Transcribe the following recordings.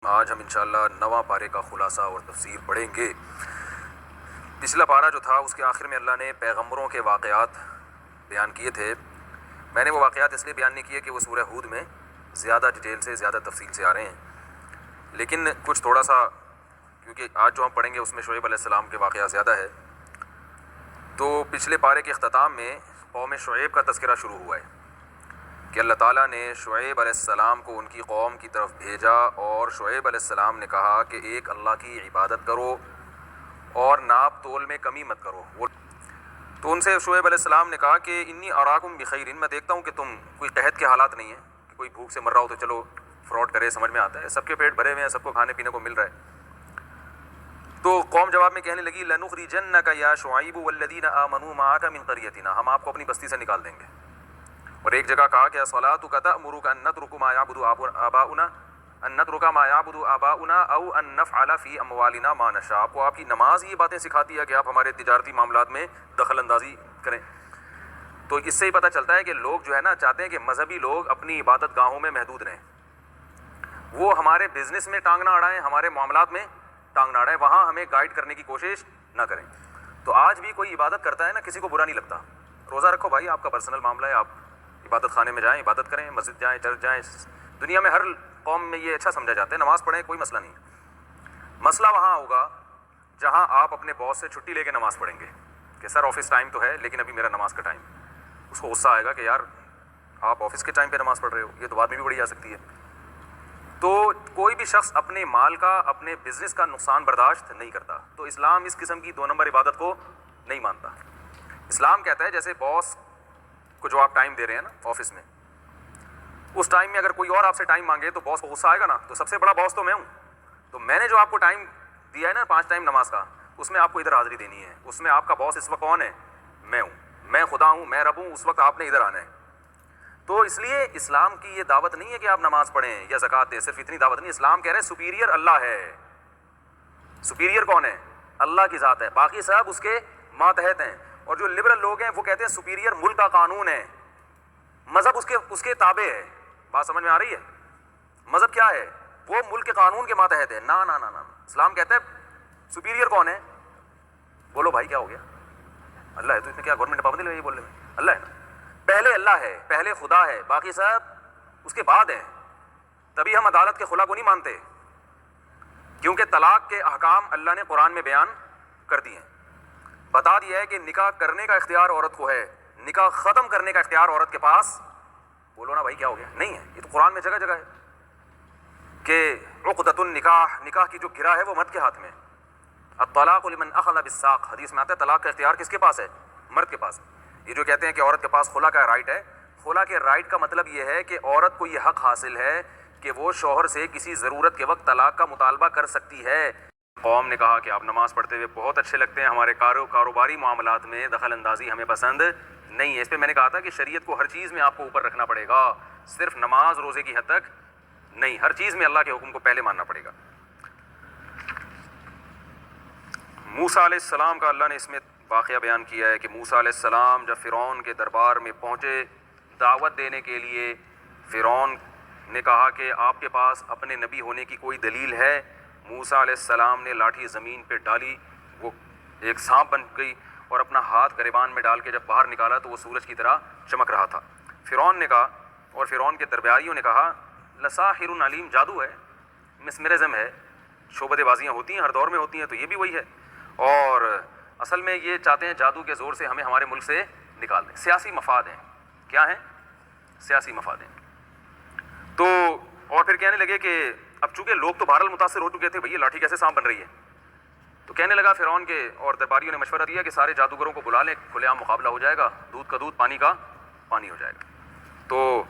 آج ہم انشاءاللہ نواں پارے کا خلاصہ اور تفسیر پڑھیں گے۔ پچھلا پارہ جو تھا اس کے آخر میں اللہ نے پیغمبروں کے واقعات بیان کیے تھے۔ میں نے وہ واقعات اس لیے بیان نہیں کیے کہ وہ سورہ ہود میں زیادہ ڈیٹیل سے زیادہ تفصیل سے آ رہے ہیں، لیکن کچھ تھوڑا سا، کیونکہ آج جو ہم پڑھیں گے اس میں شعیب علیہ السلام کے واقعات زیادہ ہے، تو پچھلے پارے کے اختتام میں قوم شعیب کا تذکرہ شروع ہوا ہے کہ اللہ تعالیٰ نے شعیب علیہ السلام کو ان کی قوم کی طرف بھیجا، اور شعیب علیہ السلام نے کہا کہ ایک اللہ کی عبادت کرو اور ناپ تول میں کمی مت کرو۔ تو ان سے شعیب علیہ السلام نے کہا کہ انی اراکم بخیر، میں دیکھتا ہوں کہ تم کوئی قحط کے حالات نہیں ہیں، کہ کوئی بھوک سے مر رہا ہو تو چلو فراڈ کرے، سمجھ میں آتا ہے، سب کے پیٹ بھرے ہوئے ہیں، سب کو کھانے پینے کو مل رہا ہے۔ تو قوم جواب میں کہنے لگی لنخرجنک یا شعیب والذین آمنوا معک من قریتنا، ہم آپ کو اپنی بستی سے نکال دیں گے۔ اور ایک جگہ کہا کہ الصلاۃ تأمرک ان نترک ما یعبد آباؤنا او ان نفعل فی اموالنا ما نشاء، آپ کو آپ کی نماز یہ باتیں سکھاتی ہے کہ آپ ہمارے تجارتی معاملات میں دخل اندازی کریں۔ تو اس سے ہی پتہ چلتا ہے کہ لوگ جو ہے نا چاہتے ہیں کہ مذہبی لوگ اپنی عبادت گاہوں میں محدود رہیں، وہ ہمارے بزنس میں ٹانگ نہ اڑائیں، ہمارے معاملات میں ٹانگ نہ اڑائیں، وہاں ہمیں گائیڈ کرنے کی کوشش نہ کریں۔ تو آج بھی کوئی عبادت کرتا ہے نا، کسی کو برا نہیں لگتا، روزہ رکھو بھائی، آپ کا پرسنل معاملہ ہے، آپ عبادت خانے میں جائیں، عبادت کریں، مسجد جائیں، چرچ جائیں، دنیا میں ہر قوم میں یہ اچھا سمجھا جاتا ہے، نماز پڑھیں، کوئی مسئلہ نہیں ہے۔ مسئلہ وہاں ہوگا جہاں آپ اپنے باس سے چھٹی لے کے نماز پڑھیں گے کہ سر آفس ٹائم تو ہے لیکن ابھی میرا نماز کا ٹائم، اس کو غصہ آئے گا کہ یار آپ آفس کے ٹائم پہ نماز پڑھ رہے ہو، یہ تو بعد میں بھی بڑی آ سکتی ہے۔ تو کوئی بھی شخص اپنے مال کا، اپنے بزنس کا نقصان برداشت نہیں کرتا، تو اسلام اس قسم کی 2 نمبر عبادت کو نہیں مانتا۔ اسلام کہتا ہے جیسے باس کو جو آپ ٹائم دے رہے ہیں نا آفس میں، اس ٹائم میں اگر کوئی اور آپ سے ٹائم مانگے تو باس کو غصہ آئے گا نا، تو سب سے بڑا باس تو میں ہوں، تو میں نے جو آپ کو ٹائم دیا ہے نا 5 ٹائم نماز کا، اس میں آپ کو ادھر حاضری دینی ہے، اس میں آپ کا باس اس وقت کون ہے؟ میں ہوں، میں خدا ہوں، میں رب ہوں، اس وقت آپ نے ادھر آنا ہے۔ تو اس لیے اسلام کی یہ دعوت نہیں ہے کہ آپ نماز پڑھیں یا زکوٰۃ دیں، صرف اتنی دعوت نہیں، اسلام کہہ رہے ہیں سپیریئر اللہ ہے۔ سپیریئر کون ہے؟ اللہ کی ذات ہے، باقی سب اس کے ماتحت ہیں۔ اور جو لبرل لوگ ہیں وہ کہتے ہیں سپیریئر ملک کا قانون ہے، مذہب اس کے تابع ہے۔ بات سمجھ میں آ رہی ہے؟ مذہب کیا ہے؟ وہ ملک کے قانون کے ماتحت ہے۔ نا نا نا نا، اسلام کہتا ہے سپیریئر کون ہے؟ بولو بھائی کیا ہو گیا؟ اللہ ہے، تو اس میں کیا گورنمنٹ پابندی لگائی بولنے میں؟ اللہ ہے نا، پہلے اللہ ہے، پہلے خدا ہے، باقی سب اس کے بعد ہیں۔ تبھی ہم عدالت کے خلا کو نہیں مانتے، کیونکہ طلاق کے احکام اللہ نے قرآن میں بیان کر دیے ہیں، بتا دیا ہے کہ نکاح کرنے کا اختیار عورت کو ہے، نکاح ختم کرنے کا اختیار عورت کے پاس، بولو نا بھائی کیا ہو گیا؟ نہیں ہے، یہ تو قرآن میں جگہ جگہ ہے کہ عقدۃ النکاح، نکاح کی جو گرہ ہے وہ مرد کے ہاتھ میں۔ الطلاق لمن اخذ بالساق، حدیث میں آتا ہے طلاق کا اختیار کس کے پاس ہے؟ مرد کے پاس۔ یہ جو کہتے ہیں کہ عورت کے پاس خلا کا رائٹ ہے، خلا کے رائٹ کا مطلب یہ ہے کہ عورت کو یہ حق حاصل ہے کہ وہ شوہر سے کسی ضرورت کے وقت طلاق کا مطالبہ کر سکتی ہے۔ قوم نے کہا کہ آپ نماز پڑھتے ہوئے بہت اچھے لگتے ہیں، ہمارے کاروباری معاملات میں دخل اندازی ہمیں پسند نہیں ہے۔ اس پہ میں نے کہا تھا کہ شریعت کو ہر چیز میں آپ کو اوپر رکھنا پڑے گا، صرف نماز روزے کی حد تک نہیں، ہر چیز میں اللہ کے حکم کو پہلے ماننا پڑے گا۔ موسیٰ علیہ السلام کا اللہ نے اس میں واقعہ بیان کیا ہے کہ موسیٰ علیہ السلام جب فرعون کے دربار میں پہنچے دعوت دینے کے لیے، فرعون نے کہا کہ آپ کے پاس اپنے نبی ہونے کی کوئی دلیل ہے؟ موسیٰ علیہ السلام نے لاٹھی زمین پہ ڈالی، وہ ایک سانپ بن گئی، اور اپنا ہاتھ گریبان میں ڈال کے جب باہر نکالا تو وہ سورج کی طرح چمک رہا تھا۔ فرعون نے کہا، اور فرعون کے درباریوں نے کہا لساحر علیم، جادو ہے، مسمرزم ہے، شعبدے بازیاں ہوتی ہیں، ہر دور میں ہوتی ہیں، تو یہ بھی وہی ہے، اور اصل میں یہ چاہتے ہیں جادو کے زور سے ہمیں ہمارے ملک سے نکال دیں، سیاسی مفاد ہیں۔ کیا ہیں؟ سیاسی مفاد ہیں۔ تو اور پھر کہنے لگے کہ اب چونکہ لوگ تو بہرحال متاثر ہو چکے تھے، بھئی یہ لاٹھی کیسے سانپ بن رہی ہے، تو کہنے لگا فرعون کے اور درباریوں نے مشورہ دیا کہ سارے جادوگروں کو بلا لیں، کھلے عام مقابلہ ہو جائے گا، دودھ کا دودھ پانی کا پانی ہو جائے گا۔ تو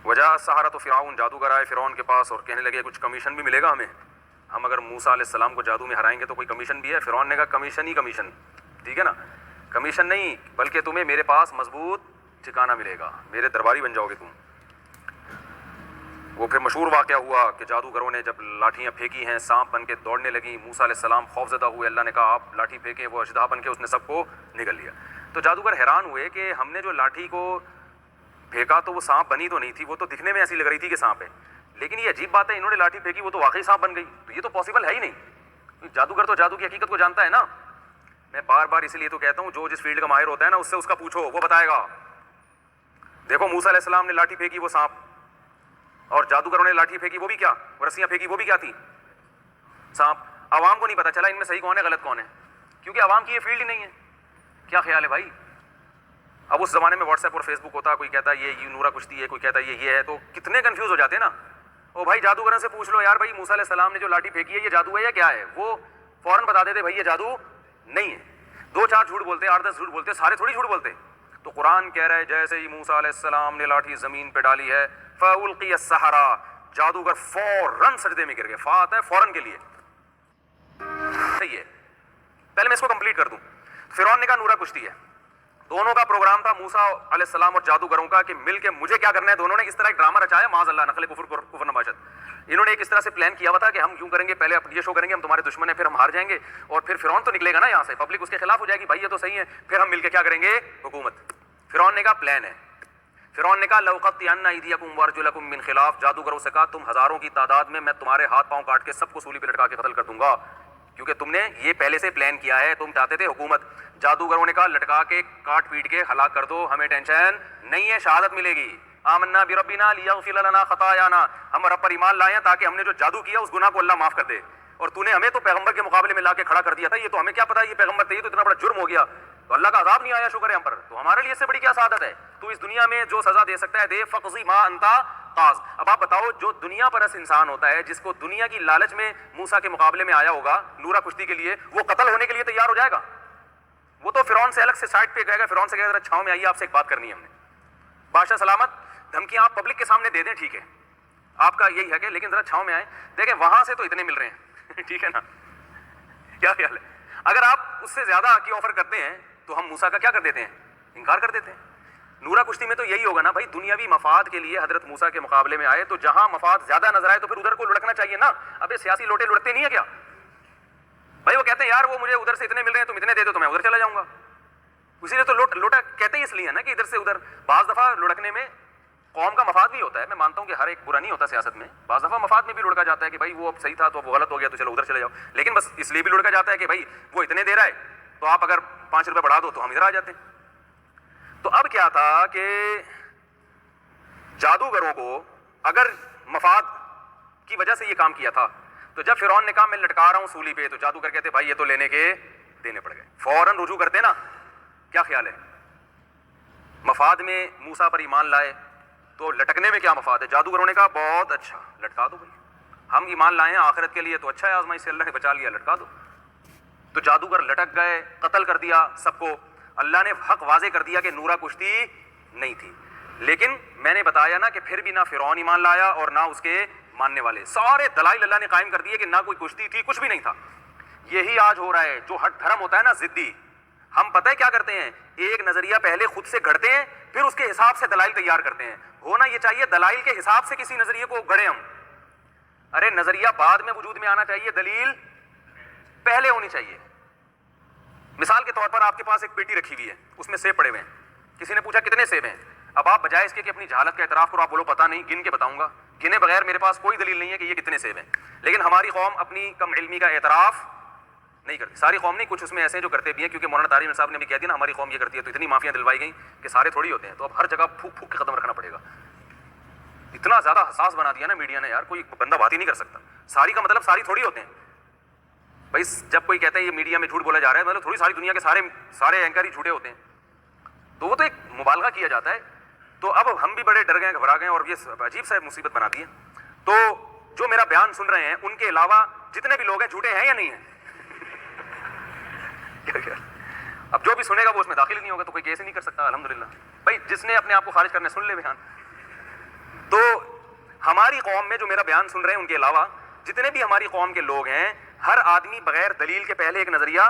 وجہ سحرۃ فرعون، جادوگر آئے فرعون کے پاس اور کہنے لگے کچھ کمیشن بھی ملے گا ہمیں، ہم اگر موسیٰ علیہ السلام کو جادو میں ہرائیں گے تو کوئی کمیشن بھی ہے؟ فرعون نے کہا کمیشن ہی کمیشن، ٹھیک ہے نا، کمیشن نہیں بلکہ تمہیں میرے پاس مضبوط ٹھکانہ ملے گا، میرے درباری بن جاؤ گے تم۔ وہ پھر مشہور واقعہ ہوا کہ جادوگروں نے جب لاٹھیاں پھینکی ہیں سانپ بن کے دوڑنے لگیں، موسیٰ علیہ السلام خوفزدہ ہوئے، اللہ نے کہا آپ لاٹھی پھینکیں، وہ اژدہا بن کے اس نے سب کو نگل لیا۔ تو جادوگر حیران ہوئے کہ ہم نے جو لاٹھی کو پھینکا تو وہ سانپ بنی تو نہیں تھی، وہ تو دکھنے میں ایسی لگ رہی تھی کہ سانپ ہے، لیکن یہ عجیب بات ہے, انہوں نے لاٹھی پھینکی وہ تو واقعی سانپ بن گئی, تو یہ تو پاسبل ہے ہی نہیں. جادوگر تو جادو کی حقیقت کو جانتا ہے نا. میں بار بار اسی لیے تو کہتا ہوں جو جس فیلڈ کا ماہر ہوتا ہے نا اس سے اس کا پوچھو, وہ بتائے گا. دیکھو موسیٰ علیہ السلام نے لاٹھی پھینکی وہ سانپ, اور جادوگروں نے لاٹھی پھینکی وہ بھی کیا, رسیاں پھینکی وہ بھی کیا تھی, سانپ. عوام کو نہیں پتا چلا ان میں صحیح کون ہے غلط کون ہے, کیونکہ عوام کی یہ فیلڈ ہی نہیں ہے. کیا خیال ہے بھائی؟ اب اس زمانے میں واٹس ایپ اور فیس بک ہوتا, کوئی کہتا ہے یہ نورا کشتی ہے, کوئی کہتا ہے یہ ہے, تو کتنے کنفیوز ہو جاتے ہیں نا. او بھائی جادوگروں سے پوچھ لو یار بھائی موسیٰ علیہ السلام نے جو لاٹھی پھینکی ہے یہ جادو ہے یا کیا ہے, وہ فوراً بتا دیتے بھائی یہ جادو نہیں ہے. 2-4 جھوٹ بولتے, 8-10 جھوٹ بولتے, سارے تھوڑی جھوٹ بولتے. تو قرآن کہہ رہا ہے جیسے ہی موسیٰ علیہ السلام نے لاٹھی زمین پہ ڈالی ہے فَأُلْقِيَ السَّحَرَةُ, جادوگر فوراً سجدے میں گر گئے. فا آتا ہے فوراً کے لیے, صحیح ہے. پہلے میں اس کو کمپلیٹ کر دوں. فرعون نے کہا نورا کشتی ہے. دونوں کا پروگرام تھا موسیٰ علیہ السلام اور جادوگروں کا کہ مل کے مجھے کیا کرنا ہے. دونوں نے اس طرح ایک ڈرامہ رچایا, معاذ اللہ, نقل کفر نباشت. انہوں نے ایک اس طرح سے پلان کیا ہوا تھا کہ ہم یوں کریں گے, پہلے یہ شو کریں گے ہم تمہارے دشمن ہیں, پھر ہم ہار جائیں گے, اور پھر فرعون تو نکلے گا نا یہاں سے, پبلک اس کے خلاف ہو جائے گی, بھائی یہ تو صحیح ہے, پھر ہم مل کے کیا کریں گے, حکومت. فرعون نے کہا پلان ہے. فرعون نے کہا لَأُقَطِّعَنَّ أَيْدِيَكُمْ وَأَرْجُلَكُمْ مِنْ خِلَافٍ, جادوگروں سے کہا تم ہزاروں کی تعداد میں تمہارے ہاتھ پاؤں کاٹ کے سب کو سولی پہ لٹکا کے قتل کر دوں گا, کیونکہ تم نے یہ پہلے سے پلان کیا ہے, تم چاہتے تھے حکومت. جادوگروں نے کہا لٹکا کے کاٹ پیٹ کے ہلاک کر دو, ہمیں ٹینشن نہیں ہے, شہادت ملے گی. آمنا بربنا لیغفر لنا خطایانا, ہم رب پر ایمان لائے ہیں تاکہ ہم نے جو جادو کیا اس گناہ کو اللہ معاف کر دے. اور تو نے ہمیں تو پیغمبر کے مقابلے میں لا کے کھڑا کر دیا تھا, یہ تو ہمیں کیا پتا یہ پیغمبر تھے, یہ تو اتنا بڑا جرم ہو گیا, تو اللہ کا عذاب نہیں آیا, شکر ہے ہم پر, تو ہمارے لیے اس سے بڑی کیا سعادت ہے. تو اس دنیا میں جو سزا دے سکتا ہے دے, فقضی ما انتا قاض. اب آپ بتاؤ جو دنیا پرست انسان ہوتا ہے, جس کو دنیا کی لالچ میں موسیٰ کے مقابلے میں آیا ہوگا نورا کشتی کے لیے, وہ قتل ہونے کے لیے تیار ہو جائے گا. وہ تو فرعون سے الگ سے سائڈ پہ کہے گا, فرعون سے کہے گا ذرا چھاؤں میں آئیے, آپ سے ایک بات کرنی ہے ہم نے. بادشاہ سلامت, دھمکیاں آپ پبلک کے سامنے دے دیں, ٹھیک ہے آپ کا یہی ہے کہ, لیکن ذرا چھاؤں میں آئیں, دیکھیں وہاں سے تو اتنے مل رہے ہیں ٹھیک ہے نا, کیا خیال ہے. اگر آپ اس سے زیادہ کی آفر کرتے ہیں تو ہم موسیٰ کا کیا کر دیتے ہیں, انکار کر دیتے ہیں. نورا کشتی میں تو یہی ہوگا نا بھائی, دنیاوی مفاد کے لیے حضرت موسیٰ کے مقابلے میں آئے, تو جہاں مفاد زیادہ نظر آئے تو پھر ادھر کو لڑکنا چاہیے نا. ابے سیاسی لوٹے لڑتے نہیں ہے کیا بھائی, وہ کہتے ہیں یار وہ مجھے ادھر سے اتنے مل رہے ہیں, تم اتنے دے دو تو میں ادھر چلا جاؤں گا. اسی لیے تو لوٹا کہتے ہی اس لیے نا کہ ادھر سے ادھر. بعض دفعہ لڑکنے میں قوم کا مفاد بھی ہوتا ہے, میں مانتا ہوں کہ ہر ایک برا نہیں ہوتا سیاست میں, بعض دفعہ مفاد میں بھی لڑکا جاتا ہے کہ بھائی وہ اب صحیح تھا تو وہ غلط ہو گیا تو چلو ادھر چلے جاؤ, لیکن بس اس لیے بھی لڑکا جاتا ہے کہ بھائی وہ اتنے دے رہا ہے تو آپ اگر 5 روپے بڑھا دو تو ہم ادھر آ جاتے ہیں. تو اب کیا تھا کہ جادوگروں کو اگر مفاد کی وجہ سے یہ کام کیا تھا, تو جب فرعون نے کہا میں لٹکا رہا ہوں سولی پہ, تو جادوگر کہتے بھائی یہ تو لینے کے دینے پڑ گئے, فوراً رجوع کرتے نا. کیا خیال ہے, مفاد میں موسیٰ پر ایمان لائے تو لٹکنے میں کیا مفاد ہے. جادوگروں نے کہا بہت اچھا لٹکا دو بھائی, ہم ایمان لائے ہیں آخرت کے لیے تو اچھا ہے, آزمائش سے اللہ نے بچا لیا, لٹکا دو. تو جادوگر لٹک گئے, قتل کر دیا سب کو. اللہ نے حق واضح کر دیا کہ نورا کشتی نہیں تھی. لیکن میں نے بتایا نا کہ پھر بھی نہ فرعون ایمان لایا اور نہ اس کے ماننے والے, سارے دلائل اللہ نے قائم کر دیے کہ نہ کوئی کشتی تھی, کچھ بھی نہیں تھا. یہی آج ہو رہا ہے, جو ہٹ دھرم ہوتا ہے نا ضدی, ہم پتہ ہے کیا کرتے ہیں, ایک نظریہ پہلے خود سے گھڑتے ہیں, پھر اس کے حساب سے دلائل تیار کرتے ہیں. ہونا یہ چاہیے دلائل کے حساب سے کسی نظریے کو گھڑے ہم. ارے نظریہ بعد میں وجود میں آنا چاہیے, دلیل پہلے ہونی چاہیے. مثال کے طور پر آپ کے پاس ایک پیٹی رکھی ہوئی ہے, اس میں سیب پڑے ہوئے ہیں, کسی نے پوچھا کتنے سیب ہیں. اب آپ بجائے اس کے کہ اپنی جہالت کا اعتراف کرو, آپ بولو پتہ نہیں, گن کے بتاؤں گا, گنے بغیر میرے پاس کوئی دلیل نہیں ہے کہ یہ کتنے سیب ہیں. لیکن ہماری قوم اپنی کم علمی کا اعتراف نہیں کرتی. ساری قوم نہیں, کچھ اس میں ایسے ہیں جو کرتے بھی ہیں, کیونکہ مولانا طارق صاحب نے بھی کہہ دیا نا ہماری قوم یہ کرتی ہے, تو اتنی معافیاں دلوائی گئیں کہ سارے تھوڑی ہوتے ہیں. تو اب ہر جگہ پھونک پھونک کے قدم رکھنا پڑے گا. اتنا زیادہ حساس بنا دیا نا میڈیا نے یار, کوئی بندہ بات ہی نہیں کر سکتا. ساری کا مطلب ساری تھوڑی ہوتے ہیں بھائی. جب کوئی کہتا ہے یہ میڈیا میں جھوٹ بولا جا رہا ہے, مطلب تھوڑی ساری دنیا کے سارے اینکر ہی جھوٹے ہوتے ہیں. تو وہ تو ایک مبالغہ کیا جاتا ہے. تو اب ہم بھی بڑے ڈر گئے, گھبرا گئے, اور یہ عجیب سا مصیبت بنا دی ہے. تو جو میرا بیان سن رہے ہیں ان کے علاوہ جتنے بھی لوگ ہیں جھوٹے ہیں یا نہیں ہیں. اب جو بھی سنے گا وہ اس میں داخل نہیں ہوگا, تو کوئی کیس نہیں کر سکتا. الحمدللہ بھائی, جس نے اپنے آپ کو خارج کرنے سن لے بیان. تو ہماری قوم میں جو میرا بیان سن رہے ہیں ان کے علاوہ جتنے بھی ہماری قوم کے لوگ ہیں, ہر آدمی بغیر دلیل کے پہلے ایک نظریہ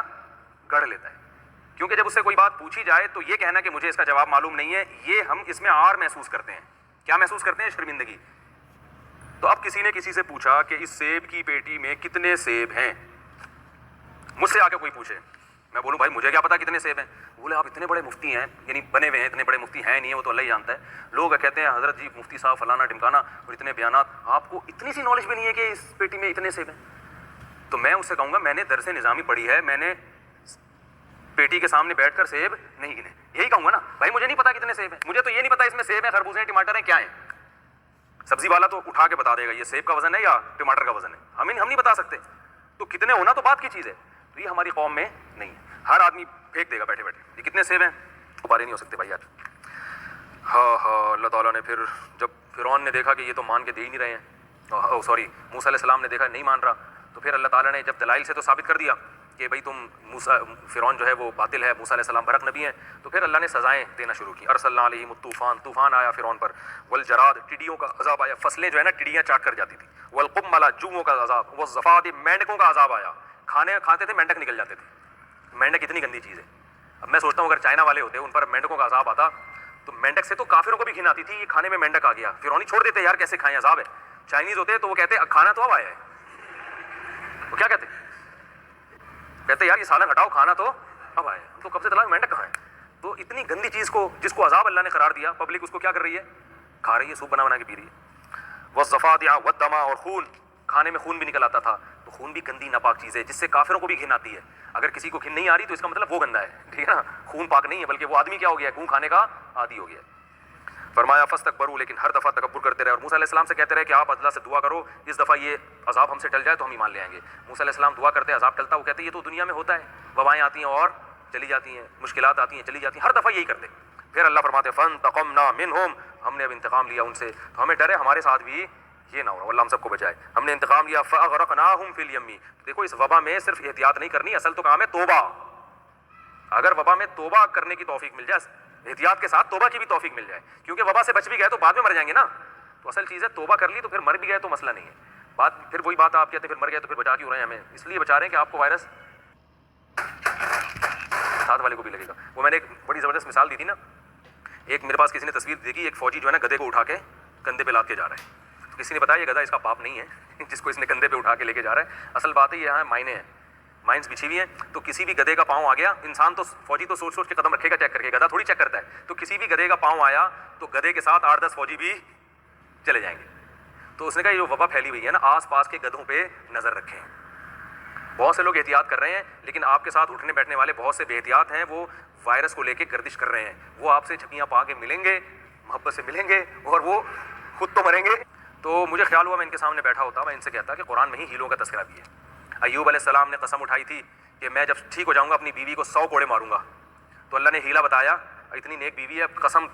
گڑھ لیتا ہے. کیونکہ جب اس سے کوئی بات پوچھی جائے تو یہ کہنا کہ مجھے اس کا جواب معلوم نہیں ہے, یہ ہم اس میں عار محسوس کرتے ہیں. کیا محسوس کرتے ہیں؟ شرمندگی. تو اب کسی نے کسی سے پوچھا کہ اس سیب کی پیٹی میں کتنے سیب ہیں, مجھ سے آ کے کوئی پوچھے میں بولوں بھائی مجھے کیا پتا کتنے سیب ہیں؟ بولے آپ اتنے بڑے مفتی ہیں، یعنی بنے ہوئے ہیں، اتنے بڑے مفتی ہیں نہیں ہے، وہ تو اللہ ہی جانتا ہے. لوگ کہتے ہیں حضرت جی مفتی صاحب فلانا ڈمکانا اور اتنے بیانات، آپ کو اتنی سی نالج بھی نہیں ہے کہ اس پیٹی میں اتنے سیب ہیں. تو میں اس سے کہوں گا میں نے درس نظامی پڑھی ہے، میں نے پیٹی کے سامنے بیٹھ کر سیب نہیں گنے. یہی کہوں گا نا بھائی مجھے نہیں پتا کتنے سیب ہیں، مجھے تو یہ نہیں پتا اس میں سیب ہیں، خربوزے ہیں، ٹماٹر ہیں، کیا ہیں. سبزی والا تو اٹھا کے بتا دے گا یہ سیب کا وزن ہے یا ٹماٹر کا وزن ہے، ہم نہیں بتا سکتے. تو کتنے ہونا تو بات کی چیز ہے. تو یہ ہماری قوم میں نہیں ہے. ہر آدمی پھینک دے گا بیٹھے بیٹھے یہ کتنے سیب ہیں، دوبارے نہیں ہو سکتے بھائی یار. ہاں اللہ تعالیٰ نے پھر جب فرعون نے دیکھا کہ یہ تو مان کے دے ہی نہیں رہے ہیں، سوری موسیٰ علیہ السلام نے دیکھا نہیں مان رہا، تو پھر اللہ تعالیٰ نے جب دلائل سے تو ثابت کر دیا کہ بھائی تم فرعون جو ہے وہ باطل ہے، موسیٰ علیہ السلام برحق نبی ہیں، تو پھر اللہ نے سزائیں دینا شروع کی. ارسلنا علیہم الطوفان، طوفان آیا فرعون پر، والجراد ٹڈیوں کا عذاب آیا، فصلیں جو ہے نا ٹڈیاں چاٹ کر جاتی تھی، والقمل جوؤں کا عذاب، والضفادع مینڈکوں کا عذاب آیا. کھاتے تھے مینڈک نکل جاتے تھے. مینڈک اتنی گندی چیز ہے. اب میں سوچتا ہوں اگر چائنا والے ہوتے ان پر مینڈکوں کا عذاب آتا تو مینڈک سے تو کافروں کو بھی گھن آتی تھی، یہ کھانے میں مینڈک آ گیا فرعون چھوڑ دیتے یار کیسے کھائیں عذاب ہے. چائنیز ہوتے تو وہ کہتے کھانا تو اب آیا ہے، وہ کیا کہتے یار یہ سالن ہٹاؤ کھانا تو اب آیا ہے، تو کب سے تلاش مینڈک کہاں ہے. تو اتنی گندی چیز کو جس کو عذاب اللہ نے قرار دیا، پبلک اس کو کیا کر رہی ہے، کھا رہی ہے، سوپ بنا کے پی رہی ہے. والضفادع والدم، اور خون، کھانے میں خون بھی نکل آتا تھا. تو خون بھی گندی ناپاک چیز ہے جس سے کافروں کو بھی گھن آتی ہے. اگر کسی کو گھن نہیں آ رہی تو اس کا مطلب وہ گندا ہے، ٹھیک ہے نا. خون پاک نہیں ہے بلکہ وہ آدمی کیا ہو گیا ہے، خون کھانے کا عادی ہو گیا ہے. فرمایا فاستکبروا، لیکن ہر دفعہ تکبر کرتے رہے. اور موسیٰ علیہ السلام سے کہتے رہے کہ آپ اللہ سے دعا کرو اس دفعہ یہ عذاب ہم سے ٹل جائے تو ہم ایمان لے آئیں گے. موسیٰ علیہ السلام دعا کرتے عذاب ٹلتا، وہ کہتے یہ تو دنیا میں ہوتا ہے، وبائیں آتی ہیں اور چلی جاتی ہیں، مشکلات آتی ہیں چلی جاتی ہیں، ہر دفعہ یہی کرتے. پھر اللہ فرماتے فانتقمنا منہم، ہم نے اب انتقام لیا ان سے. تو ہمیں ڈر ہے ہمارے ساتھ بھی یہ نہ ہو، اللہ ہم سب کو بچائے. ہم نے انتقام لیا فاغرقناہم فی الیم. دیکھو اس وبا میں صرف احتیاط نہیں کرنی، اصل تو کام ہے توبہ. اگر وبا میں توبہ کرنے کی توفیق مل جائے، احتیاط کے ساتھ توبہ کی بھی توفیق مل جائے، کیونکہ وبا سے بچ بھی گئے تو بعد میں مر جائیں گے نا. تو اصل چیز ہے توبہ کر لی تو پھر مر بھی گئے تو مسئلہ نہیں ہے. بات پھر وہی بات آپ کہتے ہیں پھر مر گئے تو پھر بچا کیوں رہے ہیں ہمیں؟ اس لیے بچا رہے ہیں کہ آپ کو وائرس ساتھ والے کو بھی لگے گا. وہ میں نے ایک بڑی زبردست مثال دی تھی نا، ایک میرے پاس کسی نے تصویر دیکھی، ایک فوجی جو ہے نا گدھے کو اٹھا کے کندھے پہ لاد کے جا رہا ہے. تو کسی نے بتایا یہ گدھا اس کا باپ نہیں ہے جس کو اس نے کندھے پہ اٹھا کے لے کے جا رہا ہے. اصل بات ہے یہاں مائنے ہیں، مائنس بچھی ہوئی ہیں. تو کسی بھی گدھے کا پاؤں آ گیا، انسان تو فوجی تو سوچ کے قدم رکھے گا چیک کر کے، گدھا تھوڑی چیک کرتا ہے. تو کسی بھی گدھے کا پاؤں آیا تو گدھے کے ساتھ 8-10 فوجی بھی چلے جائیں گے. تو اس نے کہا یہ جو وبا پھیلی ہوئی ہے نا، آس پاس کے گدھوں پہ نظر رکھیں. بہت سے لوگ احتیاط کر رہے ہیں لیکن آپ کے ساتھ اٹھنے بیٹھنے والے بہت سے بے احتیاط ہیں، وہ وائرس کو لے کے گردش کر رہے ہیں. وہ آپ سے جھپیاں پا کے ملیں گے، محبت سے ملیں گے اور وہ خود تو مریں گے. تو مجھے خیال ہوا میں ان کے سامنے بیٹھا ہوتا، میں ان سے کہتا کہ قرآن میں ہی ہیلوں کا تذکرہ بھی ہے. ایوب علیہ السلام نے قسم اٹھائی تھی کہ میں جب ٹھیک ہو جاؤں گا اپنی بیوی کو 100 کوڑے ماروں گا. تو اللہ نے ہیلا بتایا، اتنی نیک بیوی ہے، قسم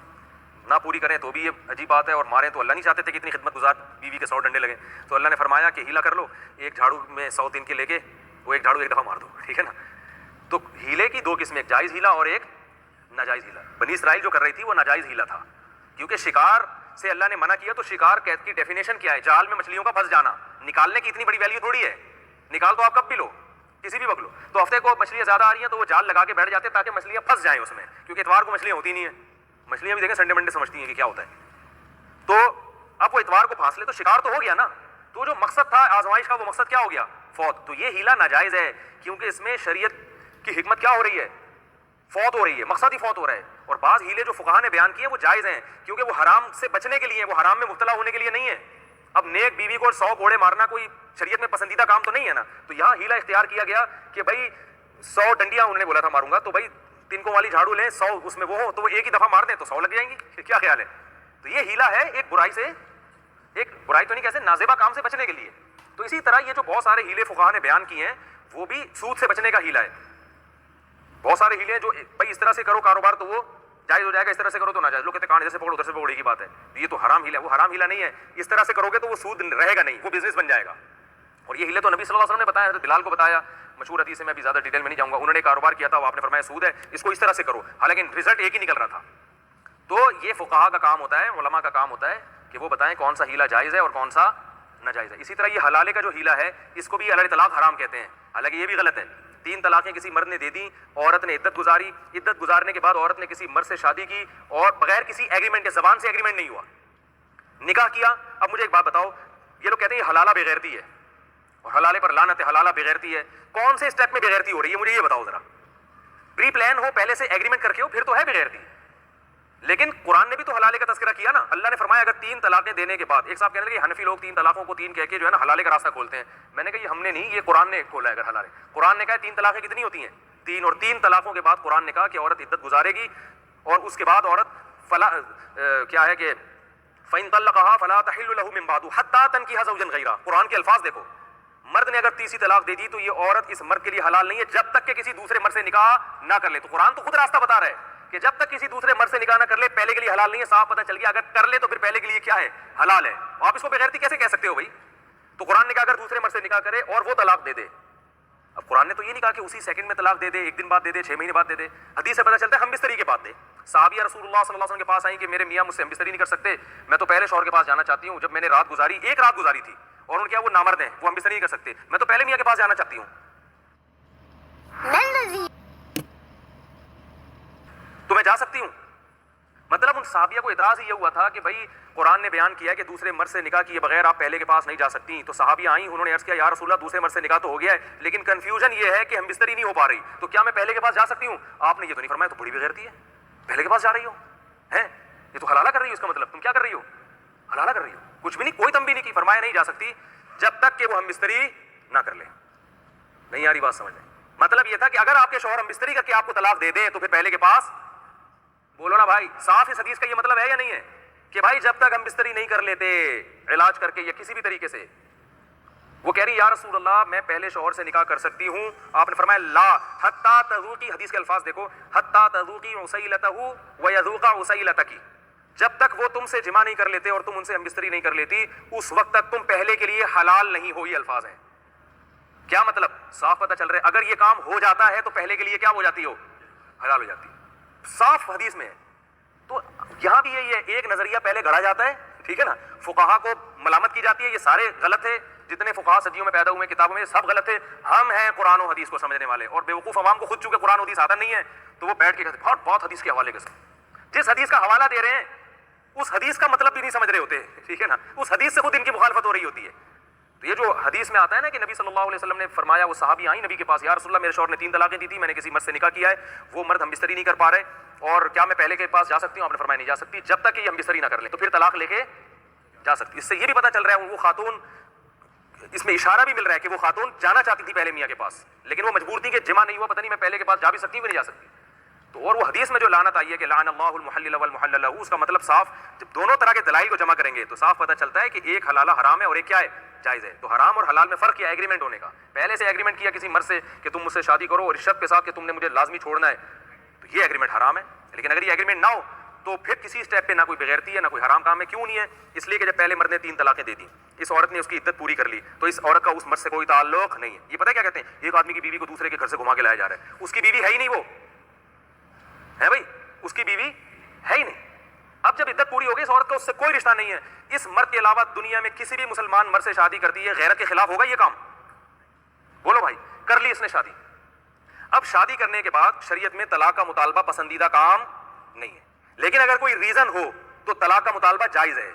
نہ پوری کریں تو بھی یہ عجیب بات ہے، اور ماریں تو اللہ نہیں چاہتے تھے کہ اتنی خدمت گزار بیوی کے 100 ڈنڈے لگیں. تو اللہ نے فرمایا کہ ہیلا کر لو، ایک جھاڑو میں 100 دن کے لے کے وہ ایک جھاڑو ایک دفعہ مار دو، ٹھیک ہے نا. تو ہیلے کی 2 قسمیں، ایک جائز ہیلا اور ایک ناجائز ہیلا. بنی اسرائیل جو کر رہی تھی وہ ناجائز ہیلا تھا، کیونکہ شکار سے اللہ نے منع کیا. تو شکار کی ڈیفینیشن کیا ہے؟ جال میں مچھلیوں کا پھنس جانا. نکالنے کی اتنی بڑی ویلیو تھوڑی ہے، نکال تو آپ کب بھی لو، کسی بھی وقت لو. تو ہفتے کو مچھلیاں زیادہ آ رہی ہیں تو وہ جال لگا کے بیٹھ جاتے ہیں تاکہ مچھلیاں پھنس جائیں اس میں، کیونکہ اتوار کو مچھلیاں ہوتی نہیں ہیں. مچھلیاں بھی دیکھیں سنڈے منڈے سمجھتی ہیں کہ کیا ہوتا ہے. تو اب وہ اتوار کو پھانس لے تو شکار تو ہو گیا نا. تو جو مقصد تھا آزمائش کا وہ مقصد کیا ہو گیا؟ فوت. تو یہ ہیلا ناجائز ہے کیونکہ اس میں شریعت کی حکمت کیا ہو رہی ہے؟ فوت ہو رہی ہے، مقصد ہی فوت ہو رہا ہے. اور بعض ہیلے جو فقہا نے بیان کیے وہ جائز ہیں کیونکہ وہ حرام سے بچنے کے لیے، وہ حرام میں مبتلا ہونے کے لیے نہیں ہے. اب نیک بیوی کو 100 کوڑے مارنا کوئی شریعت میں پسندیدہ کام تو نہیں ہے نا. تو یہاں ہیلا اختیار کیا گیا کہ بھائی 100 ڈنڈیاں انہوں نے بولا تھا ماروں گا، تو بھائی 3 کو والی جھاڑو لیں، 100 اس میں وہ ہو تو وہ ایک ہی دفعہ مار دیں تو 100 لگ جائیں گی. کیا خیال ہے؟ تو یہ ہیلا ہے ایک برائی سے، ایک برائی تو نہیں کہتے، نازیبا کام سے بچنے کے لیے. تو اسی طرح یہ جو بہت سارے ہیلے فقہا نے بیان کیے ہیں وہ بھی سود سے بچنے کا ہیلا ہے. بہت سارے ہیلے ہیں جو بھائی اس طرح سے کرو کاروبار تو وہ جائز ہو جائے گا، اس طرح سے کرو تو ناجائز. لوگ کہتے ہیں کان ادھر سے پکڑو ادھر سے پکڑو، ایک ہی بات ہے. یہ تو حرام ہیلا ہے، وہ حرام ہیلا نہیں ہے. اس طرح سے کرو گے تو وہ سود رہے گا نہیں، وہ بزنس بن جائے گا. اور یہ ہیلے تو نبی صلی اللہ علیہ وسلم نے بتایا، حضرت بلال کو بتایا، مشہور حدیث ہے، میں بھی زیادہ ڈیٹیل میں نہیں جاؤں گا. انہوں نے کاروبار کیا تھا، وہ آپ نے فرمایا سود ہے، اس کو اس طرح سے کرو، حالانکہ رزلٹ ایک ہی نکل رہا تھا. تو یہ فقہا کا کام ہوتا ہے، علماء کا کام ہوتا ہے کہ وہ بتائیں کون سا ہیلا جائز ہے اور کون سا ناجائز ہے. اسی طرح یہ حلالے کا جو ہیلا ہے اس کو بھی علیہ طلاق حرام کہتے ہیں، حالانکہ یہ بھی غلط ہے. 3 طلاقیں کسی مرد نے دے دی، عورت نے عدت گزاری، عدت گزارنے کے بعد عورت نے کسی مرد سے شادی کی اور بغیر کسی ایگریمنٹ کے، زبان سے ایگریمنٹ نہیں ہوا، نکاح کیا. اب مجھے ایک بات بتاؤ، یہ لوگ کہتے ہیں یہ حلالہ بے غیرتی ہے اور حلالے پر لعنت ہے، حلالہ بے غیرتی ہے. کون سے اسٹیپ میں بے غیرتی ہو رہی ہے مجھے یہ بتاؤ ذرا. پری پلان ہو, پہلے سے ایگریمنٹ کر کے ہو, پھر تو ہے بغیرتی. لیکن قرآن نے بھی تو حلالے کا تذکرہ کیا نا. اللہ نے فرمایا اگر 3 طلاقیں دینے کے بعد, ایک صاحب کہنے لگے حنفی لوگ 3 طلاقوں کو 3 کہہ کے جو ہے نا حلالے کا راستہ کھولتے ہیں. میں نے کہا یہ ہم نے نہیں, یہ قرآن نے کھولا ہے. اگر حلال ہے, قرآن نے کہا 3 طلاقیں کتنی ہوتی ہیں؟ 3. اور 3 طلاقوں کے بعد قرآن نے کہا کہ عورت عدت گزارے گی, اور اس کے بعد عورت کیا ہے کہ فَإِن طَلَّقَهَا فَلَا تَحِلُّ لَهُ مِن بَعْدُ حَتَّىٰ تَنكِحَ زَوْجًا غَيْرَهُ. قرآن کے الفاظ دیکھو, مرد نے اگر تیسری طلاق دے دی تو یہ عورت اس مرد کے لیے حلال نہیں ہے جب تک کہ کسی دوسرے مرد سے نکاح نہ کر لے. تو قرآن تو خود راستہ بتا رہا ہے کہ جب تک کسی دوسرے مرد سے نکاح نہ کر لے پہلے کے لیے حلال نہیں ہے. صاف پتہ چل گیا اگر کر لے تو پھر پہلے کے لیے کیا ہے؟ حلال ہے. آپ اس کو بغیرتی کیسے کہہ سکتے ہو بھائی؟ تو قرآن نے کہا اگر دوسرے مرد سے نکاح کرے اور وہ طلاق دے دے. اب قرآن نے تو یہ نہیں کہا کہ اسی سیکنڈ میں طلاق دے دے, 1 دن بعد دے دے, 6 مہینے بعد دے دے. حدیث سے پتہ چلتا ہے ہم بستری کے بعد دے. صحابیہ رسول اللہ صلی اللہ علیہ وسلم کے پاس آئیں کہ میرے میاں مجھ سے ہم بستری نہیں کر سکتے, میں تو پہلے شوہر کے پاس جانا چاہتی ہوں. جب میں نے رات گزاری, 1 رات گزاری تھی, اور ان کے وہ نامرد ہیں, وہ ہم بستری نہیں کر سکتے, میں تو پہلے میاں کے پاس جانا چاہتی ہوں. تو میں جا سکتی ہوں. مطلب ان صحابیہ کو اعتراض یہ ہوا تھا کہ بھائی قرآن نے بیان کیا ہے کہ دوسرے مرد سے نکاح کیے بغیر آپ پہلے کے پاس نہیں جا سکتی. تو صحابیہ آئیں, انہوں نے عرض کیا یا رسول اللہ دوسرے مرد سے نکاح تو ہو گیا ہے, لیکن کنفیوژن یہ ہے کہ ہم بستری نہیں ہو پا رہی, تو کیا میں پہلے کے پاس جا سکتی ہوں؟ آپ نے یہ تو نہیں فرمایا, تو بڑی بغیرتی ہے, پہلے کے پاس جا رہی ہو ہیں, یہ تو حلالہ کر رہی ہو. اس کا مطلب تم کیا کر رہی ہو؟ حلالہ کر رہی ہو. کچھ بھی نہیں, کوئی تنبیہ نہیں کی. فرمایا نہیں جا سکتی جب تک کہ وہ ہم بستری نہ کر لیں. نہیں آ رہی بات سمجھ میں؟ مطلب یہ تھا کہ اگر آپ کے شوہر ہم بستری کر کے آپ کو طلاق دے دے تو پھر پہلے کے پاس, بولو نا بھائی, صاف اس حدیث کا یہ مطلب ہے یا نہیں ہے کہ بھائی جب تک ہم بستری نہیں کر لیتے علاج کر کے یا کسی بھی طریقے سے. وہ کہہ رہی یا رسول اللہ میں پہلے شوہر سے نکاح کر سکتی ہوں. آپ نے فرمایا لا حتی تذوقی, حدیث کے الفاظ دیکھو, حتی تذوقی عسیلتہ ویذوق عسیلتک, جب تک وہ تم سے جمع نہیں کر لیتے اور تم ان سے ہم بستری نہیں کر لیتی اس وقت تک تم پہلے کے لیے حلال نہیں ہو. یہ الفاظ ہیں. کیا مطلب؟ صاف پتہ چل رہا ہے اگر یہ کام ہو جاتا ہے تو پہلے کے لیے کیا ہو جاتی ہو؟ حلال ہو جاتی. صاف حدیث میں ہے. تو یہاں بھی یہ ایک نظریہ پہلے گھڑا جاتا ہے, ٹھیک ہے نا, فقہا کو ملامت کی جاتی ہے یہ سارے غلط ہے, جتنے فقہا صدیوں میں پیدا ہوئے کتابوں میں سب غلط ہے. ہم ہیں قرآن و حدیث کو سمجھنے والے, اور بیوقوف عوام کو خود چونکہ قرآن و حدیث آتا نہیں ہے تو وہ بیٹھ کے کہتے ہیں بہت حدیث کے حوالے کے ساتھ. جس حدیث کا حوالہ دے رہے ہیں اس حدیث کا مطلب بھی نہیں سمجھ رہے ہوتے, ٹھیک ہے نا, اس حدیث سے خود ان کی مخالفت ہو رہی ہوتی ہے. تو یہ جو حدیث میں آتا ہے نا کہ نبی صلی اللہ علیہ وسلم نے فرمایا, وہ صحابی آئیں نبی کے پاس, یا رسول اللہ میرے شوہر نے 3 طلاقیں دی تھی, میں نے کسی مرد سے نکاح کیا ہے, وہ مرد ہم بستری نہیں کر پا رہے, اور کیا میں پہلے کے پاس جا سکتی ہوں؟ آپ نے فرمایا نہیں جا سکتی جب تک کہ یہ ہم بستری نہ کر لیں, تو پھر طلاق لے کے جا سکتی. اس سے یہ بھی پتہ چل رہا ہے وہ خاتون, اس میں اشارہ بھی مل رہا ہے کہ وہ خاتون جانا چاہتی تھی پہلے میاں کے پاس, لیکن وہ مجبور تھی کہ جمع نہیں ہوا, پتہ نہیں میں پہلے کے پاس جا بھی سکتی ہوں کہ نہیں جا سکتی. تو اور وہ حدیث میں جو لعنت آئی ہے کہ لعن اللہ المحلل والمحلل له, اس کا مطلب صاف, جب دونوں طرح کے دلائل کو جمع کریں گے تو صاف پتہ چلتا ہے کہ ایک حلالہ حرام ہے اور ایک کیا ہے؟ جائز ہے. تو حرام اور حلال میں فرق کیا ہے؟ ایگریمنٹ ہونے کا. پہلے سے ایگریمنٹ کیا کسی مرد سے کہ تم مجھ سے شادی کرو اور اس شرط کے ساتھ کہ تم نے مجھے لازمی چھوڑنا ہے, تو یہ ایگریمنٹ حرام ہے. لیکن اگر یہ ایگریمنٹ نہ ہو تو پھر کسی اسٹیپ پہ نہ کوئی بغیرتی ہے نہ کوئی حرام کام ہے. کیوں نہیں ہے؟ اس لیے کہ جب پہلے مرد نے 3 طلاقیں دے دی, اس عورت نے اس کی عدت پوری کر لی, تو اس عورت کا اس مرد سے کوئی تعلق نہیں ہے. یہ پتہ ہے کیا کہتے ہیں, ایک آدمی کی بیوی کو دوسرے کے گھر سے گھما کے لایا جا رہا ہے, اس کی بیوی ہے ہی نہیں, وہ ہے بھائی, اس کی بیوی ہے ہی نہیں. اب جب عدت پوری ہو گئی اس عورت کا اس سے کوئی رشتہ نہیں ہے, اس مرد کے علاوہ دنیا میں کسی بھی مسلمان مرد سے شادی کرتی ہے, غیرت کے خلاف ہوگا یہ کام؟ بولو بھائی, کر لی اس نے شادی. اب شادی کرنے کے بعد شریعت میں طلاق کا مطالبہ پسندیدہ کام نہیں ہے, لیکن اگر کوئی ریزن ہو تو طلاق کا مطالبہ جائز ہے.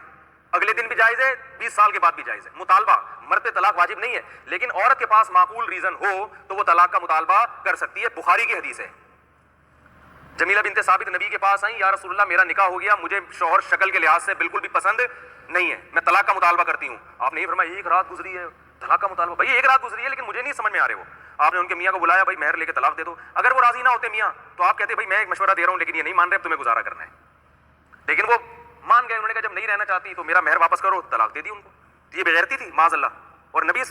اگلے دن بھی جائز ہے, 20 سال کے بعد بھی جائز ہے. مطالبہ, مرد پہ طلاق واجب نہیں ہے, لیکن عورت کے پاس معقول ریزن ہو تو وہ طلاق کا مطالبہ کر سکتی ہے. بخاری کی حدیث ہے, جمیلہ بنت ثابت نبی کے پاس آئیں, یا رسول اللہ میرا نکاح ہو گیا, مجھے شوہر شکل کے لحاظ سے بالکل بھی پسند نہیں ہے, میں طلاق کا مطالبہ کرتی ہوں. آپ نے یہ فرمایا 1 رات گزری ہے, طلاق کا مطالبہ, بھائی 1 رات گزری ہے لیکن مجھے نہیں سمجھ میں آ رہے. وہ آپ نے ان کے میاں کو بلایا, بھائی مہر لے کے طلاق دے دو. اگر وہ راضی نہ ہوتے میاں تو آپ کہتے بھائی میں ایک مشورہ دے رہا ہوں لیکن یہ نہیں مان رہے, اب تمہیں گزارا کرنا ہے. لیکن وہ مان گئے, انہوں نے کہا جب نہیں رہنا چاہتی تو میرا مہر واپس کرو, طلاق دے دی ان کو. یہ بغیرتی تھی معاذ اللہ. اور نبی,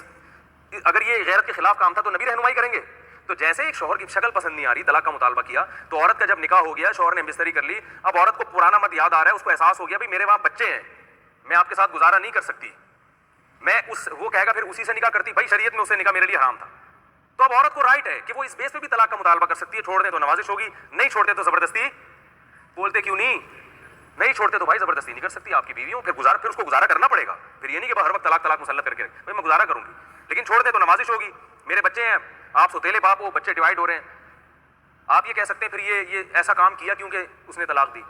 اگر یہ غیرت کے خلاف کام تھا تو نبی رہنمائی کریں گے. تو جیسے ایک شوہر کی شکل پسند نہیں آ رہی, طلاق کا مطالبہ کیا, تو عورت کا جب نکاح ہو گیا, شوہر نے بستری کر لی, اب عورت کو پرانا مت یاد آ رہا ہے, اس کو احساس ہو گیا بھائی میرے وہاں بچے ہیں, میں آپ کے ساتھ گزارا نہیں کر سکتی, میں وہ کہے گا پھر اسی سے نکاح کرتی, بھائی شریعت میں اس سے نکاح میرے لیے حرام تھا. تو اب عورت کو رائٹ ہے کہ وہ اس بیس پہ بھی طلاق کا مطالبہ کر سکتی ہے. چھوڑ دیں تو نوازش ہوگی, نہیں چھوڑتے تو زبردستی. بولتے کیوں نہیں چھوڑتے تو بھائی زبردستی نہیں کر سکتی, آپ کی بیوی ہوں, پھر اس کو گزارا کرنا پڑے گا. پھر یہ نہیں کہ ہر وقت طلاق مسلط کر کے بھائی میں گزارا کروں گی, لیکن چھوڑ دیں تو نوازش ہوگی. میرے بچے ہیں, آپ سوتیلے باپ ہو, بچے ڈیوائڈ ہو رہے ہیں, آپ یہ کہہ سکتے ہیں پھر یہ ایسا کام کیا کیونکہ اس نے طلاق دی.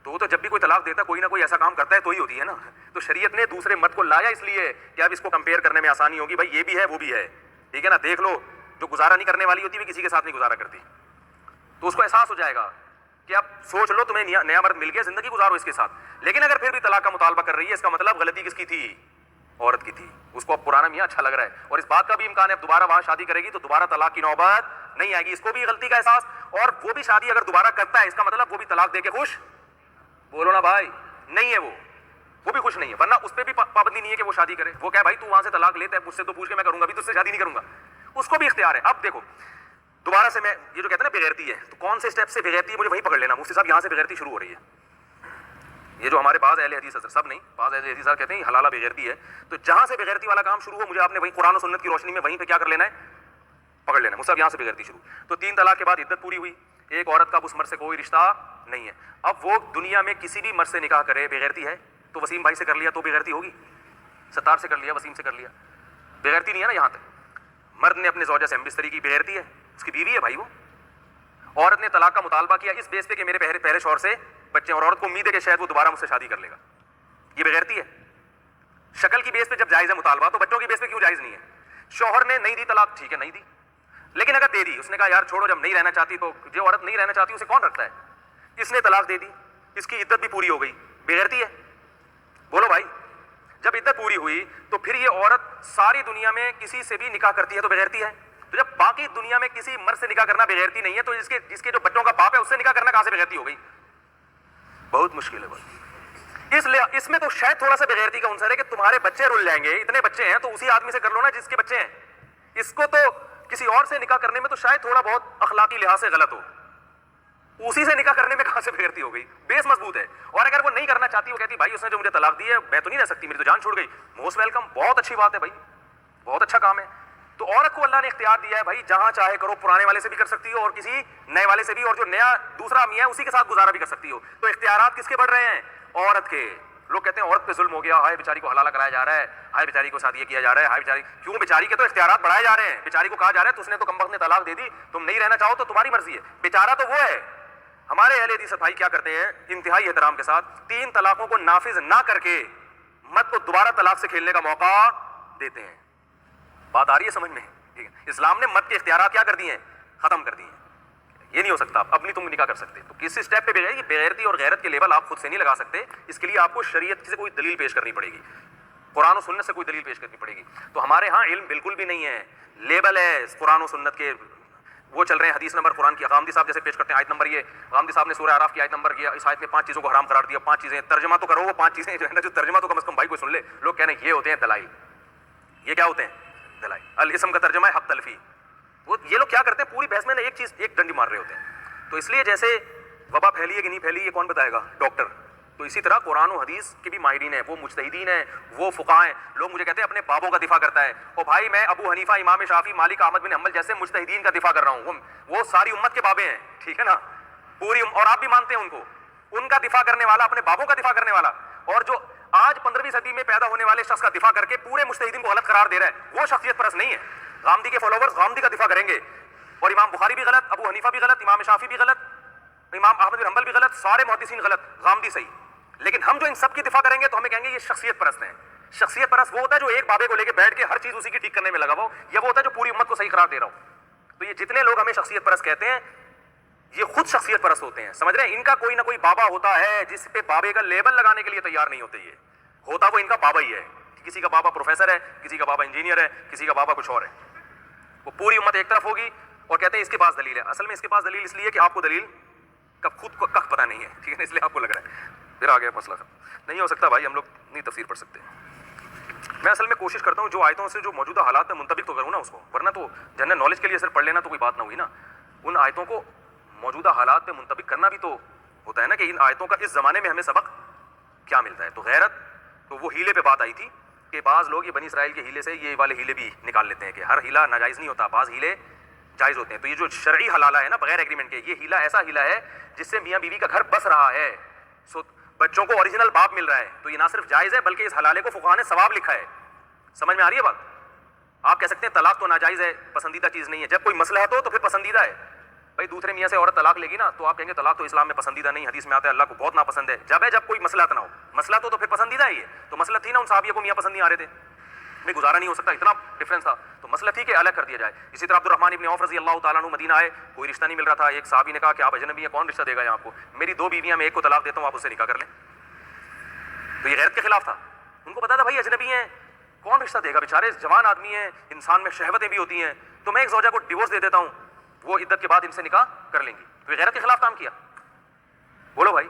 تو وہ تو جب بھی کوئی طلاق دیتا کوئی نہ کوئی ایسا کام کرتا ہے تو ہی ہوتی ہے نا. تو شریعت نے دوسرے مرد کو لایا اس لیے کہ اب اس کو کمپیئر کرنے میں آسانی ہوگی, بھائی یہ بھی ہے وہ بھی ہے, ٹھیک ہے نا. دیکھ لو جو گزارا نہیں کرنے والی ہوتی ہے کسی کے ساتھ نہیں گزارا کرتی. تو اس کو احساس ہو جائے گا کہ اب سوچ لو تمہیں نیا مرد مل گیا, زندگی گزارو اس کے ساتھ. لیکن اگر پھر بھی طلاق کا مطالبہ کر رہی ہے, اس کا مطلب غلطی کس کی تھی؟ عورت کی تھی. اس کو اب پرانا میاں اچھا لگ رہا ہے, اور اس بات کا بھی امکان ہے اب دوبارہ وہاں شادی کرے گی تو دوبارہ طلاق کی نوبت نہیں آئے گی. اس کو بھی غلطی کا احساس, اور وہ بھی شادی اگر دوبارہ کرتا ہے اس کا مطلب وہ بھی طلاق دے کے خوش, بولو نا بھائی, نہیں ہے وہ بھی خوش نہیں ہے. ورنہ اس پہ بھی پابندی نہیں ہے کہ وہ شادی کرے. وہ کہے بھائی تو وہاں سے طلاق لیتا ہے, مجھ سے تو پوچھ کے میں کروں گا, بھی تو اس سے شادی نہیں کروں گا. اس کو بھی اختیار ہے. اب دیکھو دوبارہ سے میں یہ جو کہتے ہیں نا بغیرتی ہے, تو کون سے اسٹیپ سے بغیرتی ہے مجھے وہیں پکڑ لینا. مفتی صاحب یہاں سے بغیرتی شروع ہو رہی ہے. یہ جو ہمارے بعض اہل حدیث, سب نہیں, بعض اہل حدیث کہتے ہیں حلالہ بغیرتی ہے, تو جہاں سے بغیرتی والا کام شروع ہو مجھے آپ نے وہیں قرآن و سنت کی روشنی میں وہیں پہ کیا کر لینا ہے, پکڑ لینا ہے. مجھ سے یہاں سے بغیرتی شروع. تو 3 طلاق کے بعد عدت پوری ہوئی, ایک عورت کا اب اس مرد سے کوئی رشتہ نہیں ہے. اب وہ دنیا میں کسی بھی مرد سے نکاح کرے, بغیرتی ہے تو وسیم بھائی سے کر لیا تو بغیرتی ہوگی, ستار سے کر لیا, وسیم سے کر لیا, بغیرتی نہیں ہے نا. یہاں تک مرد نے اپنے زوجہ سے ہم بستری کی, بغیرتی ہے, اس کی بیوی ہے بھائی وہ. عورت نے طلاق کا مطالبہ کیا اس بیس پہ کہ میرے پہلے شوہر سے بچے, اور عورت کو امید ہے کہ شاید وہ دوبارہ مجھ سے شادی کر لے گا, یہ بغیرتی ہے. شکل کی بیس پہ جب جائز ہے مطالبہ, تو بچوں کی بیس پہ کیوں جائز نہیں ہے؟ شوہر نے نہیں دی طلاق, ٹھیک ہے نہیں دی, لیکن اگر دے دی, اس نے کہا یار چھوڑو, جب نہیں رہنا چاہتی تو جو عورت نہیں رہنا چاہتی اسے کون رکھتا ہے, اس نے طلاق دے دی, اس کی عدت بھی پوری ہو گئی, بغیرتی ہے؟ بولو بھائی. جب عدت پوری ہوئی تو پھر یہ عورت ساری دنیا میں کسی سے بھی نکاح کرتی ہے تو بغیرتی ہے. تو جب باقی دنیا میں کسی مرد سے نکاح کرنا بغیرتی نہیں ہے, تو جس کے جو بچوں کا باپ ہے اس سے نکاح کرنا کہاں سے بغیرتی ہو گئی؟ بہت مشکل ہے بھائی. اس میں تو شاید تھوڑا سا بغیرتی کا عنصر ہے کہ تمہارے بچے رل جائیں گے, اتنے بچے ہیں تو اسی آدمی سے کر لو نا جس کے بچے ہیں. اس کو تو کسی اور سے نکاح کرنے میں تو شاید تھوڑا بہت اخلاقی لحاظ سے غلط ہو, اسی سے نکاح کرنے میں کہاں سے بغیرتی ہو گئی؟ بیس مضبوط ہے. اور اگر وہ نہیں کرنا چاہتی, وہ کہتی بھائی اس نے جو مجھے طلاق دی ہے میں تو نہیں رہ سکتی, میری تو جان چھوڑ گئی, موسٹ ویلکم, بہت اچھی بات ہے بھائی, بہت اچھا کام ہے. تو عورت کو اللہ نے اختیار دیا ہے بھائی, جہاں چاہے کرو, پرانے والے سے بھی کر سکتی ہو اور کسی نئے والے سے بھی, اور جو نیا دوسرا میاں ہے اسی کے ساتھ گزارا بھی کر سکتی ہو. تو اختیارات کس کے بڑھ رہے ہیں؟ عورت کے. لوگ کہتے ہیں عورت پہ ظلم ہو گیا, ہائے بیچاری کو حلالہ کرایا جا رہا ہے, ہائے بیچاری کو شادی کیا جا رہا ہے, ہائے بیچاری. کیوں بیچاری کے تو اختیارات بڑھائے جا رہے ہیں. بیچاری کو کہا جا رہا ہے تو اس نے تو کمبخت نے طلاق دے دی, تم نہیں رہنا چاہو تو تمہاری مرضی ہے. بیچارہ تو وہ ہے. ہمارے اہل حدیث بھائی کیا کرتے ہیں انتہائی احترام کے ساتھ, 3 طلاقوں کو نافذ نہ کر کے مرد کو دوبارہ طلاق سے کھیلنے کا موقع دیتے ہیں. بات آ رہی ہے سمجھ میں؟ ٹھیک ہے. اسلام نے مرد کے اختیارات کیا کر دیے ہیں؟ ختم کر دیے ہیں. یہ نہیں ہو سکتا, اب نہیں تم نکاح کر سکتے. تو کسی اسٹیپ پہ بغیرتی اور غیرت کے لیبل آپ خود سے نہیں لگا سکتے. اس کے لیے آپ کو شریعت سے کوئی دلیل پیش کرنی پڑے گی, قرآن و سنت سے کوئی دلیل پیش کرنی پڑے گی. تو ہمارے ہاں علم بالکل بھی نہیں ہے, لیبل ہے قرآن و سنت کے, وہ چل رہے ہیں حدیث نمبر قرآن کی. غامدی صاحب جیسے پیش کرتے ہیں آیت نمبر, یہ غامدی صاحب نے سورہ اعراف کی آیت نمبر کیا, اس آیت میں 5 چیزوں کو حرام قرار دیا, 5 چیزیں ترجمہ تو کرو, وہ 5 چیزیں جو ہے نا, جو ترجمہ تو کم از کم بھائی کوئی سن لے. لوگ کہنے یہ ہوتے ہیں دلائل. یہ کیا ہوتے ہیں؟ دلائل. الاسم کا ترجمہ ہے حق تلفی. وہ یہ لوگ کیا کرتے ہیں, پوری بحث میں ایک چیز, ایک ڈنڈی مار رہے ہوتے ہیں. تو اس لیے جیسے وبا پھیلی ہے کہ نہیں پھیلی یہ کون بتائے گا؟ ڈاکٹر. تو اسی طرح قرآن و حدیث کے بھی ماہرین ہیں, وہ مجتہدین ہیں, وہ فقہاء ہیں. لوگ مجھے کہتے ہیں اپنے بابوں کا دفاع کرتا ہے, اور بھائی میں ابو حنیفہ, امام شافعی, مالک, احمد بن حنبل جیسے مجتہدین کا دفاع کر رہا ہوں. وہ ساری امت کے بابے ہیں, ٹھیک ہے نا, پوری, اور آپ بھی مانتے ہیں ان کو. ان کا دفاع کرنے والا, اپنے بابوں کا دفاع کرنے والا, اور جو آج 15ویں صدی میں پیدا ہونے والے شخص کا دفاع کر کے پورے مجتہدین کو غلط قرار دے رہا ہے, وہ شخصیت پرست نہیں ہے. غامدی کے فالوورز غامدی کا دفاع کریں گے, اور امام بخاری بھی غلط, ابو حنیفہ بھی غلط, امام شافعی بھی غلط, امام احمد بن حنبل بھی غلط, سارے محدثین غلط, غامدی صحیح. لیکن ہم جو ان سب کی دفاع کریں گے تو ہمیں کہیں گے یہ شخصیت پرست ہیں. شخصیت پرست وہ ہوتا ہے جو ایک بابے کو لے کے بیٹھ کے ہر چیز اسی کی ٹھیک کرنے میں لگا ہو, یا وہ ہوتا ہے جو پوری امت کو صحیح قرار دے رہا ہو. تو یہ جتنے لوگ ہمیں شخصیت پرست کہتے ہیں, یہ خود شخصیت پرست ہوتے ہیں, سمجھ رہے ہیں؟ ان کا کوئی نہ کوئی بابا ہوتا ہے جس پہ بابے کا لیبل لگانے کے لیے تیار نہیں ہوتے. یہ ہوتا وہ ان کا بابا ہی ہے. کسی کا بابا پروفیسر ہے, کسی کا بابا انجینئر ہے, کسی کا بابا کچھ اور ہے. وہ پوری امت ایک طرف ہوگی اور کہتے ہیں اس کے پاس دلیل ہے. اصل میں اس کے پاس دلیل اس لیے کہ آپ کو دلیل کب خود کو کخ پتہ نہیں ہے, ٹھیک ہے, اس لیے آپ کو لگ رہا ہے. پھر آ گیا مسئلہ. نہیں ہو سکتا بھائی, ہم لوگ نہیں تفسیر پڑھ سکتے. میں اصل میں کوشش کرتا ہوں جو آیتوں سے جو موجودہ حالات میں منطبق تو کروں نا اس کو, ورنہ تو جنرل نالج کے لیے صرف پڑھ لینا تو کوئی بات نہ ہوئی نا. ان آیتوں کو موجودہ حالات میں منطبق کرنا بھی تو ہوتا ہے نا, کہ ان آیتوں کا اس زمانے میں ہمیں سبق کیا ملتا ہے. تو غیرت, تو وہ ہیلے پہ بات آئی تھی کہ بعض لوگ یہ بنی اسرائیل کے ہیلے سے یہ والے ہیلے بھی نکال لیتے ہیں کہ ہر ہیلا ناجائز نہیں ہوتا, بعض ہیلے جائز ہوتے ہیں. تو یہ جو شرعی حلالہ ہے نا بغیر ایگریمنٹ کے, یہ ہیلا ایسا ہیلا ہے جس سے میاں بیوی کا گھر بس رہا ہے, سو بچوں کو اوریجنل باپ مل رہا ہے. تو یہ نہ صرف جائز ہے بلکہ اس حلالے کو فقہاء نے ثواب لکھا ہے. سمجھ میں آ رہی ہے بات؟ آپ کہہ سکتے ہیں طلاق تو ناجائز ہے, پسندیدہ چیز نہیں ہے. جب کوئی مصلحت ہو تو پھر پسندیدہ ہے. بھائی دوسرے میاں سے عورت طلاق لے گی نا تو آپ کہیں گے طلاق تو اسلام میں پسندیدہ نہیں, حدیث میں آتا ہے اللہ کو بہت ناپسند ہے. جب کوئی مصلحت نہ ہو, مصلحت ہو تو پھر پسندیدہ ہی ہے. تو مصلحت تھی نا, ان صحابیوں کو میاں پسند نہیں آ رہے تھے, میں گزارا نہیں ہو سکتا, اتنا ڈفرینس تھا. تو مسئلہ تھی کہ الگ کر دیا جائے. اسی طرح عبدالرحمن ابن عوف رضی اللہ تعالیٰ عنہ مدینہ آئے, کوئی رشتہ نہیں مل رہا تھا. ایک صحابی نے کہا کہ آپ اجنبی ہیں, کون رشتہ دے گا یہاں آپ کو, میری 2 بیویاں, میں ایک کو طلاق دیتا ہوں, آپ اس سے نکاح کر لیں. تو یہ غیرت کے خلاف تھا. ان کو پتا تھا بھائی اجنبی ہیں, کون رشتہ دے گا, بیچارے جوان آدمی ہیں, انسان میں شہوتیں بھی ہوتی ہیں, تو میں ایک زوجہ کو ڈیورس دے دیتا ہوں, وہ عدت کے بعد ان سے نکاح کر لیں گی. تو یہ غیرت کے خلاف کام کیا. بولو بھائی,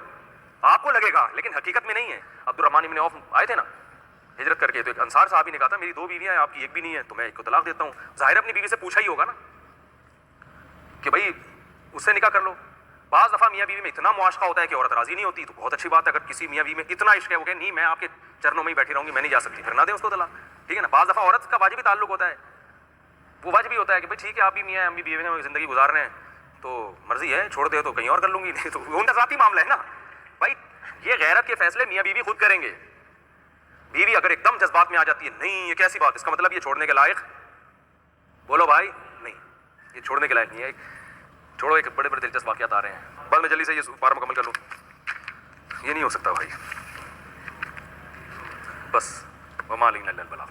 آپ کو لگے گا لیکن حقیقت میں نہیں ہے. عبدالرحمن ابن عوف آئے تھے نا ہجرت کر کے, تو ایک انصار صحابی نے کہا تھا میری 2 بیویاں ہیں, آپ کی ایک بھی نہیں ہے, تو میں ایک کو طلاق دیتا ہوں. ظاہر اپنی بیوی سے پوچھا ہی ہوگا نا کہ بھائی اس سے نکاح کر لو. بعض دفعہ میاں بیوی میں اتنا معاشقہ ہوتا ہے کہ عورت راضی نہیں ہوتی, تو بہت اچھی بات ہے. اگر کسی میاں بیوی میں اتنا عشق ہے وہ کہ نہیں میں آپ کے چرنوں میں ہی بیٹھی رہوں گی, میں نہیں جا سکتی, پھر نہ دیں اس کو طلاق, ٹھیک ہے نا. بعض دفعہ عورت کا واجبی تعلق ہوتا ہے, وہ واجبی ہوتا ہے کہ بھائی ٹھیک ہے آپ بھی میاں ہم بھی بیوی میں زندگی گزار رہے ہیں, تو مرضی ہے, چھوڑ دے تو کہیں اور کر لوں گی, نہیں تو ان کا ذاتی معاملہ ہے نا بھائی. یہ غیرت کے فیصلے میاں بیوی خود کریں گے. بیوی اگر ایک دم جذبات میں آ جاتی ہے, نہیں یہ کیسی بات, اس کا مطلب یہ چھوڑنے کے لائق, بولو بھائی نہیں, یہ چھوڑنے کے لائق نہیں ہے. چھوڑو, ایک بڑے بڑے دلچسپ واقعات آ رہے ہیں, بعد میں جلدی سے یہ پارا مکمل کر لوں. یہ نہیں ہو سکتا بھائی, بس وما علینا الا البلاغ.